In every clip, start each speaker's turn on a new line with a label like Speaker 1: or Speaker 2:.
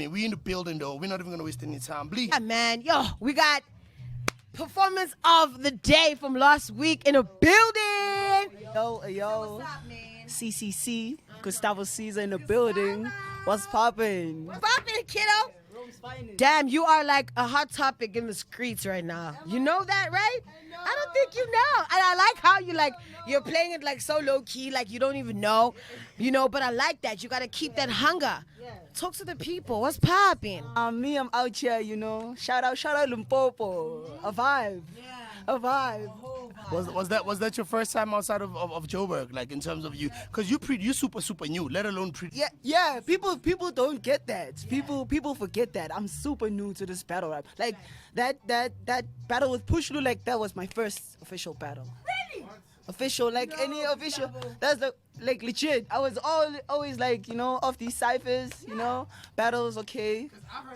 Speaker 1: mean, we in the building though. We're not even gonna waste any time. Mblee.
Speaker 2: Yeah, man. Yo, we got performance of the day from last week in a building.
Speaker 3: Yo,
Speaker 2: What's up, man?
Speaker 3: CCC, Gustavo Ceasar in the building. What's poppin'?
Speaker 2: Poppin', kiddo. Damn, you are like a hot topic in the streets right now. You know that, right? I don't think you know. And I like how you're playing it like so low key, like you don't even know, but I like that. You gotta keep that hunger. Talk to the people. What's poppin'?
Speaker 3: I'm out here, Shout out Limpopo. A vibe. A vibe.
Speaker 1: Was that your first time outside of Joburg? Like in terms of you, because you super new, let alone
Speaker 3: Yeah. People don't get that. People forget that. I'm super new to this battle rap. Like that battle with Pushlu, like that was my first official battle.
Speaker 2: Really?
Speaker 3: Official, like any official. That's like legit. I was always like, off these ciphers, battles, okay,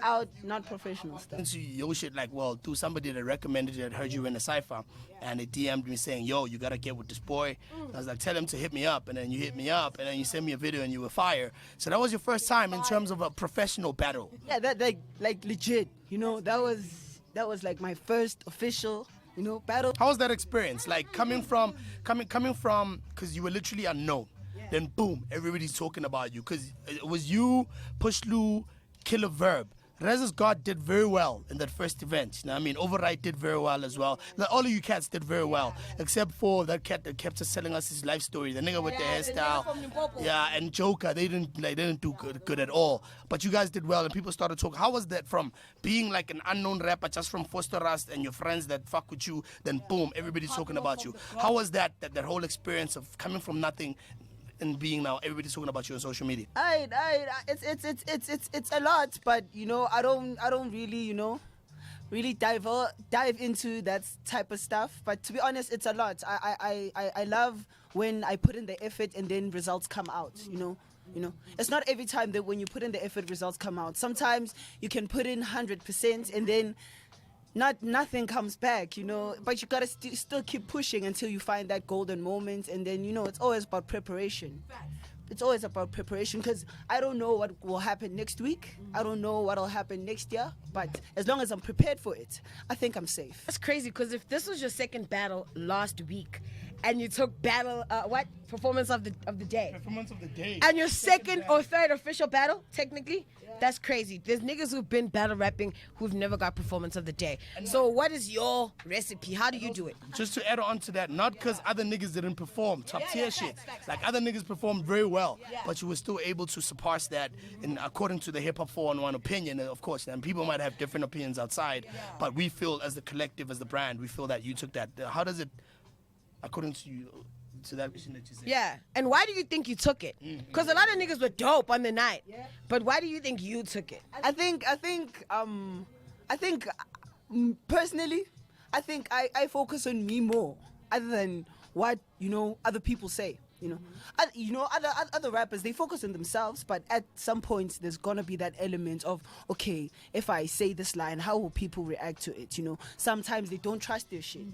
Speaker 3: out, not professional stuff.
Speaker 1: Into your shit, like, well, through somebody that recommended it, heard you in a cipher, and they DM'd me saying, yo, you gotta get with this boy. I was like, tell him to hit me up, and then you hit me up, and then you sent me a video, and you were fire. So that was your first time in terms of a professional battle.
Speaker 3: Yeah, that like legit. That was like my first official. Battle.
Speaker 1: How was that experience? Like coming from, because you were literally unknown. Then boom, everybody's talking about you. Because it was you, Pushlu, Killer Verb. RezIsGod did very well in that first event. You know what I mean? OvaRyt did very well as well. Like, all of you cats did very well, except for that cat that kept us telling us his life story. The nigga with the hairstyle. Yeah, and Joker. They didn't do good at all. But you guys did well, and people started talking. How was that from being like an unknown rapper just from Foster Rust and your friends that fuck with you? Then boom, everybody's talking about you. How was that whole experience of coming from nothing and being now everybody's talking about you on social media?
Speaker 3: It's a lot, but I don't really really dive into that type of stuff. But to be honest, it's a lot. I love when I put in the effort and then results come out. It's not every time that when you put in the effort results come out. Sometimes you can put in 100% and then nothing comes back, but you gotta still keep pushing until you find that golden moment. And then it's always about preparation. It's always about preparation, because I don't know what will happen next week. I don't know what will happen next year, but as long as I'm prepared for it, I think I'm safe.
Speaker 2: That's crazy, because if this was your second battle last week and you took performance of the day,
Speaker 1: Performance of the day,
Speaker 2: and your second or third official battle, technically, that's crazy. There's niggas who've been battle rapping who've never got performance of the day. So what is your recipe? How do you do it?
Speaker 1: Just to add on to that, not because other niggas didn't perform top tier shit. Like other niggas performed very well, but you were still able to surpass that according to the hip hop 4-on-1 opinion, of course. And people might have different opinions outside, but we feel as the collective, as the brand, we feel that you took that. How does it, according to you, to that vision that you said?
Speaker 2: Yeah, and why do you think you took it? Because a lot of niggas were dope on the night, but why do you think you took it?
Speaker 3: I think personally, I think I focus on me more, other than what other people say. Other rappers, they focus on themselves, but at some point there's gonna be that element of, okay, if I say this line, how will people react to it? Sometimes they don't trust their shit.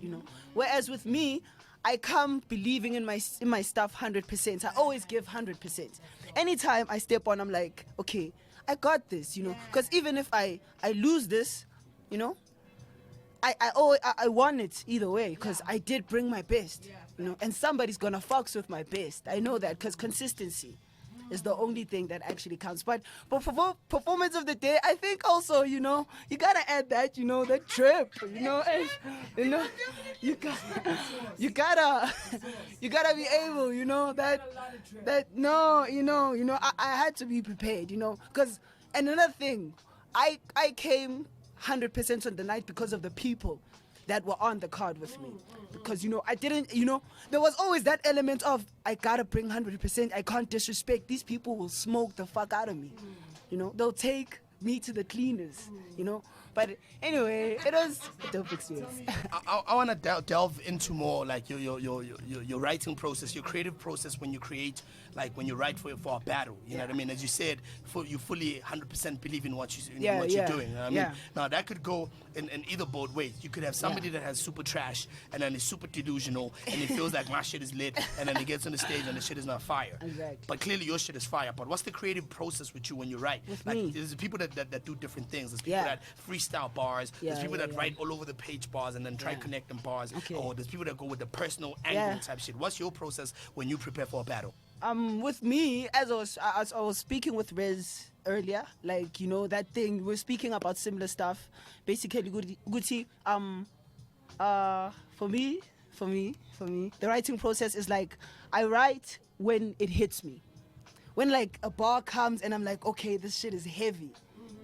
Speaker 3: Whereas with me, I come believing in my stuff 100%. I always give 100%. Anytime I step on, I'm like, okay, I got this, Because even if I lose this, I won it either way, because I did bring my best, And somebody's gonna fucks with my best. I know that, because consistency is the only thing that actually counts. But for performance of the day, I think also, you gotta add that, that trip, and, you gotta be able, I had to be prepared, because, and another thing, I came 100% on the night because of the people that were on the card with me. Because, I didn't, there was always that element of, I gotta bring 100%, I can't disrespect. These people will smoke the fuck out of me. They'll take me to the cleaners, But anyway, it was a dope experience.
Speaker 1: I want to delve into more like your writing process, your creative process when you create, like when you write for a battle. You know what I mean? As you said, you fully 100% believe in what you're doing. You know what I mean? Now that could go in either both ways. You could have somebody that has super trash and then is super delusional and he feels like my shit is lit, and then he gets on the stage and the shit is not fire.
Speaker 3: Exactly.
Speaker 1: But clearly your shit is fire. But what's the creative process with you when you write?
Speaker 3: With
Speaker 1: like
Speaker 3: me.
Speaker 1: there's people that that do different things. There's people that freestyle bars. There's people that write all over the page bars and then try connecting bars. Or there's people that go with the personal angle type shit. What's your process when you prepare for a battle?
Speaker 3: With me, as I was speaking with Rez earlier, like, you know, that thing, we're speaking about similar stuff. Basically, Gucci, for me, the writing process is like, I write when it hits me. When like a bar comes and I'm like, okay, this shit is heavy,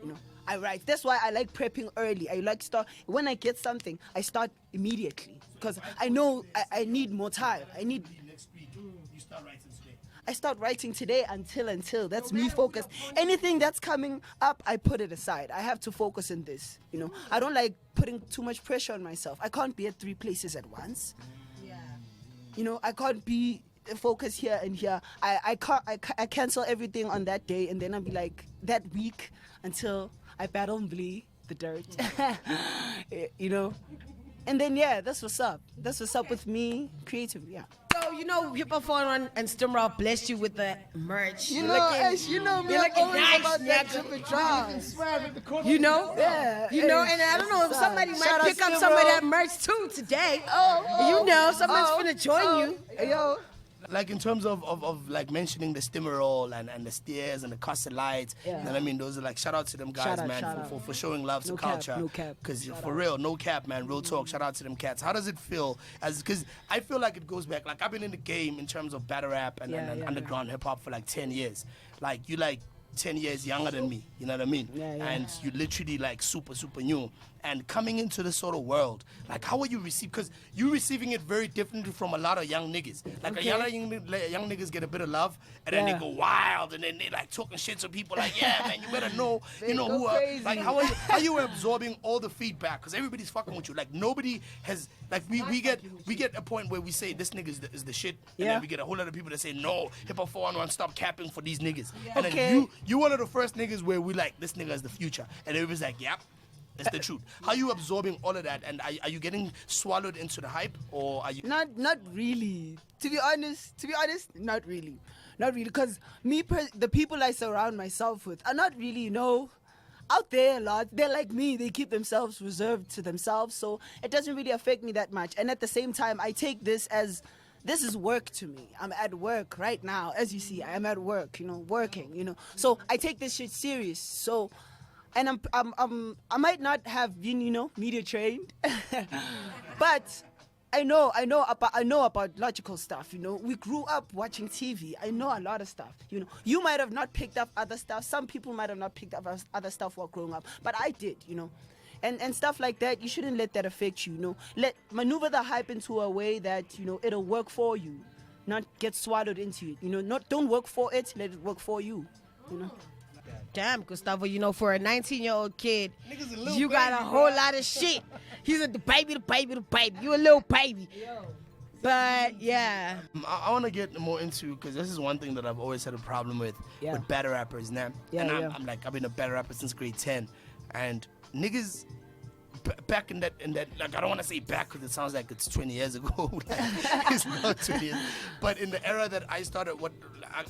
Speaker 3: you know, I write. That's why I like prepping early. I like when I get something, I start immediately because I know I need more time.
Speaker 1: Next week, you start writing today.
Speaker 3: I start writing today until. That's me focused. Anything that's coming up, I put it aside. I have to focus on this. You know, I don't like putting too much pressure on myself. I can't be at 3 places at once. Yeah. You know, I can't be focused here and here. I cancel everything on that day, and then I'll be like that week until I battle Mblee Da Duurt. You know. And then that's what's up. That's what's up with me creatively. Yeah.
Speaker 2: So, you know, Hip Hop 411 and Stimrock blessed you with the merch.
Speaker 3: You know me, I'm always
Speaker 2: nice,
Speaker 3: about that dripping drop.
Speaker 2: You know?
Speaker 3: Yeah.
Speaker 2: You know, and I don't know if somebody might pick up some of that merch too today. You know, someone's finna join you.
Speaker 3: Yo.
Speaker 1: Like in terms of like mentioning the Stimmerol and the stairs and the Casa lights, and I mean those are like shout out to them guys, for showing love to culture.
Speaker 3: No cap.
Speaker 1: Because for real, no cap, man, real talk. Shout out to them cats. How does it feel? Because I feel like it goes back. Like I've been in the game in terms of battle rap and underground hip hop for like 10 years. Like you like 10 years younger than me, you know what I mean? And you literally like super new. And coming into this sort of world, like how are you received? Because you're receiving it very differently from a lot of young niggas. Like a lot of young niggas get a bit of love, and then they go wild, and then they like talking shit to people like, yeah, man, you better know, you know who are. Like how are you absorbing all the feedback? Because everybody's fucking with you. Like nobody has, like we get a point where we say this nigga is the shit, and then we get a whole lot of people that say no, Hip Hop 411, stop capping for these niggas. And then you one of the first niggas where we like this nigga is the future, and everybody's like, yep. It's the truth. How are you absorbing all of that, and are you getting swallowed into the hype, or are you?
Speaker 3: Not really. To be honest, not really. Because the people I surround myself with are not really, you know, out there a lot. They're like me. They keep themselves reserved to themselves, so it doesn't really affect me that much. And at the same time, I take this as this is work to me. I'm at work right now, as you see. I'm at work, you know, working, you know. So I take this shit serious. So. And I might not have been, you know, media trained, but I know about logical stuff. You know, we grew up watching TV. I know a lot of stuff. You know, you might have not picked up other stuff. Some people might have not picked up other stuff while growing up, but I did. You know, and stuff like that. You shouldn't let that affect you. You know, maneuver the hype into a way that, you know, it'll work for you, not get swallowed into it. You know, don't work for it. Let it work for you. You know.
Speaker 2: Damn, Gustavo, you know, for a 19-year-old kid, you got a whole lot of shit. He's the baby. You a little baby. But, yeah.
Speaker 1: I want to get more into, because this is one thing that I've always had a problem with battle rappers now. I've been a battle rapper since grade 10. And niggas... back in that, like, I don't want to say back because it sounds like it's 20 years ago. Like, it's not 20 years. But in the era that I started,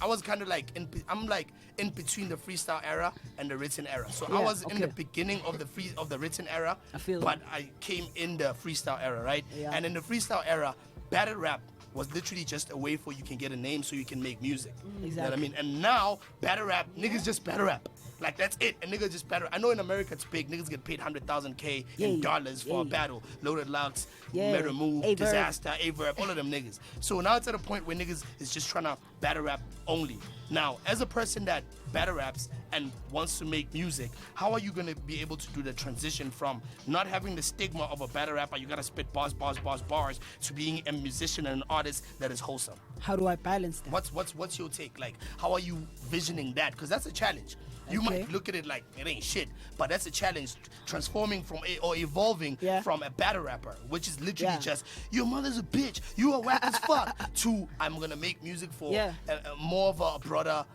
Speaker 1: I was kind of like, I'm like in between the freestyle era and the written era. So I was in the beginning of the written era, but I came in the freestyle era, right? Yeah. And in the freestyle era, battle rap was literally just a way for you can get a name so you can make music. Exactly. You know what I mean? And now, battle rap, niggas just battle rap. Like, that's it. And niggas just battle. I know in America it's big. Niggas get paid $100,000 in dollars for a battle. Loaded Lux, Murder Move, Disaster, Averb, all of them niggas. So now it's at a point where niggas is just trying to battle rap only. Now, as a person that battle raps and wants to make music, how are you going to be able to do the transition from not having the stigma of a battle rapper, you got to spit bars, to being a musician and an artist that is wholesome?
Speaker 3: How do I balance that?
Speaker 1: What's your take? Like, how are you visioning that? Because that's a challenge. You might look at it like it ain't shit, but that's a challenge, transforming from or evolving from a battle rapper, which is literally just, your mother's a bitch, you are whack as fuck, to I'm gonna make music for more of a broader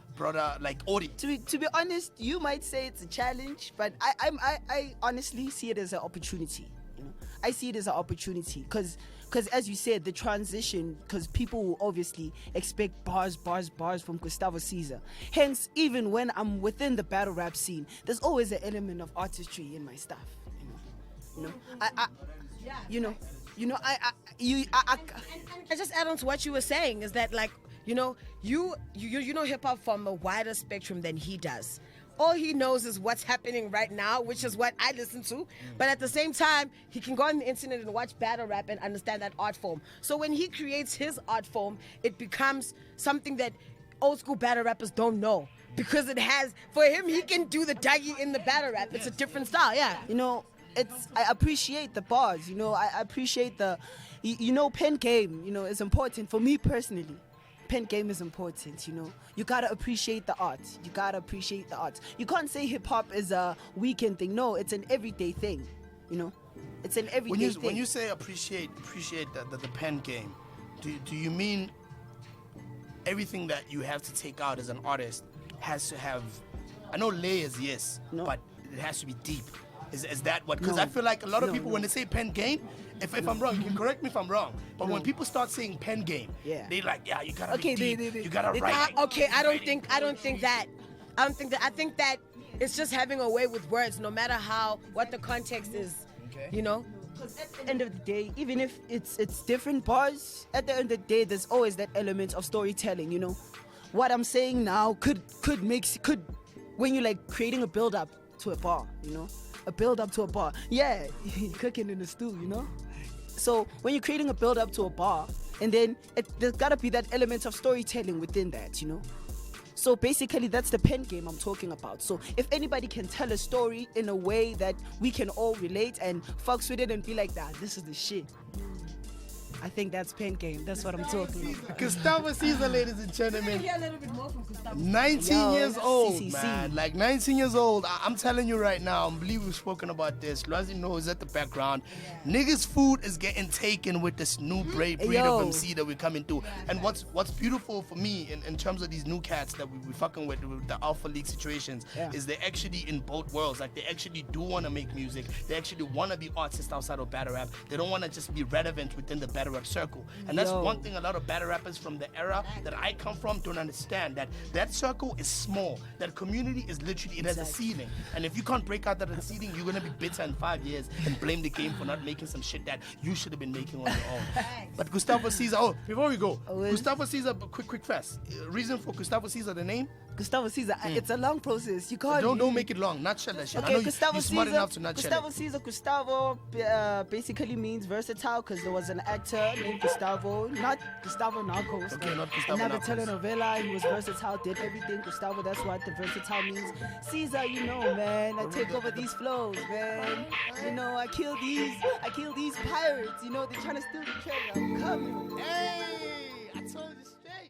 Speaker 1: like audience.
Speaker 3: To be honest, you might say it's a challenge, but I honestly see it as an opportunity. You know, I see it as an opportunity because as you said, the transition, because people will obviously expect bars from Gustavo Ceasar. Hence, even when I'm within the battle rap scene, there's always an element of artistry in my stuff.
Speaker 2: I just add on to what you were saying is that, like, you know hip hop from a wider spectrum than he does. All he knows is what's happening right now, which is what I listen to. But at the same time, he can go on the internet and watch battle rap and understand that art form. So when he creates his art form, it becomes something that old school battle rappers don't know. Because for him, he can do the Dougie in the battle rap. It's a different style, yeah.
Speaker 3: You know, I appreciate the bars, you know, I appreciate pen game, you know, is important for me personally. Pen game is important, you know. You gotta appreciate the art. You can't say hip hop is a weekend thing. No, it's an everyday thing, you know. It's an everyday thing.
Speaker 1: When you say appreciate the pen game, do you mean everything that you have to take out as an artist has to have, I know layers, yes, but it has to be deep. Is that what? Because I feel like a lot of people, when they say pen game, if I'm wrong, you can correct me if I'm wrong. But when people start saying pen game, they like, you gotta be deep. You gotta write.
Speaker 2: I don't think that. I think that it's just having a way with words, no matter what the context is. Okay. You know.
Speaker 3: Because at the end of the day, even if it's different bars, at the end of the day, there's always that element of storytelling. You know, what I'm saying now could when you're like creating a build up to a bar, you know. A build up to a bar. Yeah, cooking in the stew, you know? So when you're creating a build up to a bar, and then there's gotta be that element of storytelling within that, you know? So basically that's the pen game I'm talking about. So if anybody can tell a story in a way that we can all relate and fucks with it and be like, this is the shit. I think that's pen game. That's what I'm talking about.
Speaker 1: Gustavo Ceasar, ladies and gentlemen.
Speaker 2: Hear a little bit more from Gustavo.
Speaker 1: 19 years old,
Speaker 3: CCC.
Speaker 1: man. Like 19 years old. I'm telling you right now, I believe we've spoken about this. Loazi knows at the background. Niggas' food is getting taken with this new breed of MC that we're coming through. And what's beautiful for me in terms of these new cats that we fucking with the Alpha League situations is they're actually in both worlds. Like they actually do want to make music. They actually want to be artists outside of battle rap. They don't want to just be relevant within the battle rap circle. And that's one thing a lot of battle rappers from the era that I come from don't understand, that circle is small. That community is literally, it has a ceiling. And if you can't break out that ceiling, you're going to be bitter in 5 years and blame the game for not making some shit that you should have been making on your own. But Gustavo Ceasar, before we go, Gustavo Ceasar, quick fast. Reason for Gustavo Ceasar, the name?
Speaker 3: Gustavo Ceasar, it's a long process. You can't.
Speaker 1: Don't make it long. Nutshell that shit.
Speaker 3: Okay,
Speaker 1: I know
Speaker 3: Gustavo
Speaker 1: you're smart
Speaker 3: Ceasar,
Speaker 1: enough to nutshell
Speaker 3: Gustavo Ceasar, Gustavo basically means versatile because there was an actor named Gustavo, not Gustavo Narcos.
Speaker 1: Okay, not Gustavo
Speaker 3: Another
Speaker 1: Narcos.
Speaker 3: telenovela. He was versatile, did everything. Gustavo, that's what the versatile means. Ceasar, you know, man, I take over these flows, man. You know, I kill these pirates. You know, they're trying to steal the treasure. I'm coming.
Speaker 1: Hey, I told you straight.